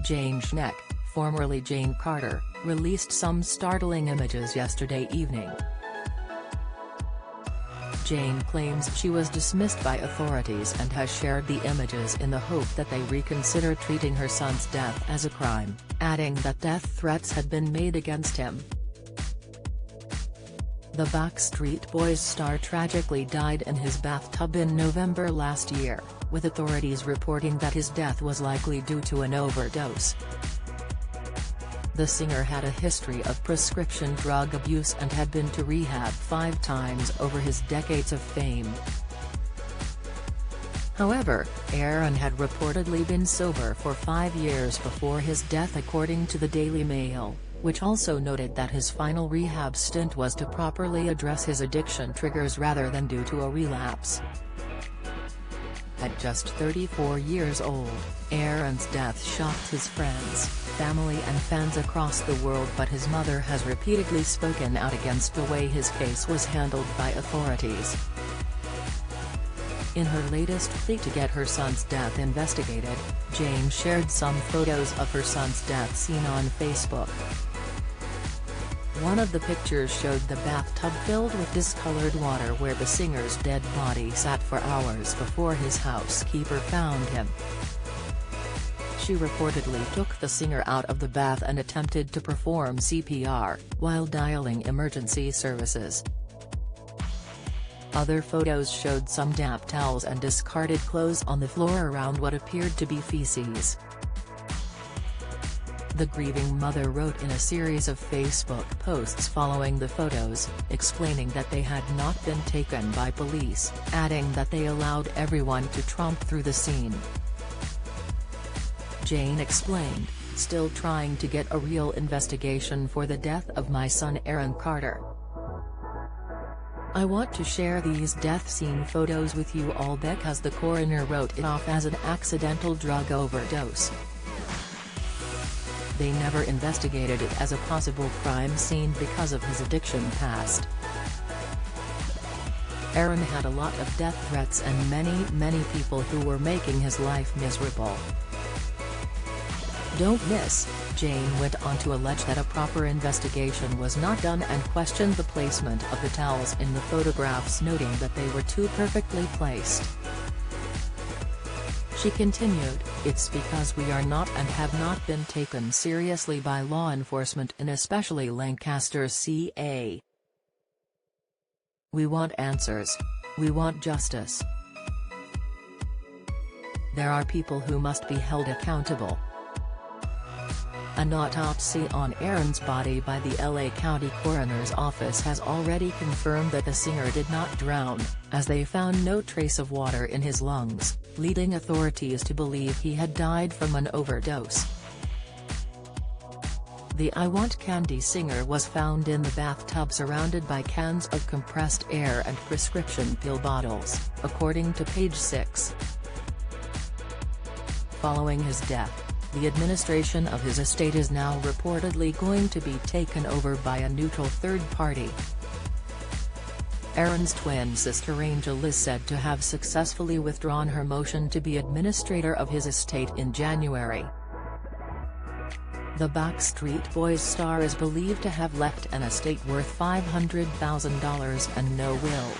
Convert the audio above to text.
Jane Schneck, formerly Jane Carter, released some startling images yesterday evening. Jane claims she was dismissed by authorities and has shared the images in the hope that they reconsider treating her son's death as a crime, adding that death threats had been made against him. The Backstreet Boys star tragically died in his bathtub in November last year, with authorities reporting that his death was likely due to an overdose. The singer had a history of prescription drug abuse and had been to rehab 5 times over his decades of fame. However, Aaron had reportedly been sober for 5 years before his death, according to the Daily Mail, which also noted that his final rehab stint was to properly address his addiction triggers rather than due to a relapse. At just 34 years old, Aaron's death shocked his friends, family and fans across the world, but his mother has repeatedly spoken out against the way his case was handled by authorities. In her latest plea to get her son's death investigated, Jane shared some photos of her son's death seen on Facebook. One of the pictures showed the bathtub filled with discolored water where the singer's dead body sat for hours before his housekeeper found him. She reportedly took the singer out of the bath and attempted to perform CPR, while dialing emergency services. Other photos showed some damp towels and discarded clothes on the floor around what appeared to be feces. The grieving mother wrote in a series of Facebook posts following the photos, explaining that they had not been taken by police, adding that they allowed everyone to tromp through the scene. Jane explained, "Still trying to get a real investigation for the death of my son Aaron Carter. I want to share these death scene photos with you all because the coroner wrote it off as an accidental drug overdose. They never investigated it as a possible crime scene because of his addiction past. Aaron had a lot of death threats and many people who were making his life miserable." Don't miss, Jane went on to allege that a proper investigation was not done and questioned the placement of the towels in the photographs, noting that they were too perfectly placed. She continued, "It's because we are not and have not been taken seriously by law enforcement and especially Lancaster CA. We want answers. We want justice. There are people who must be held accountable." An autopsy on Aaron's body by the LA County Coroner's Office has already confirmed that the singer did not drown, as they found no trace of water in his lungs, leading authorities to believe he had died from an overdose. The I Want Candy singer was found in the bathtub surrounded by cans of compressed air and prescription pill bottles, according to Page 6. Following his death, the administration of his estate is now reportedly going to be taken over by a neutral third party. Aaron's twin sister Angel is said to have successfully withdrawn her motion to be administrator of his estate in January. The Backstreet Boys star is believed to have left an estate worth $500,000 and no will.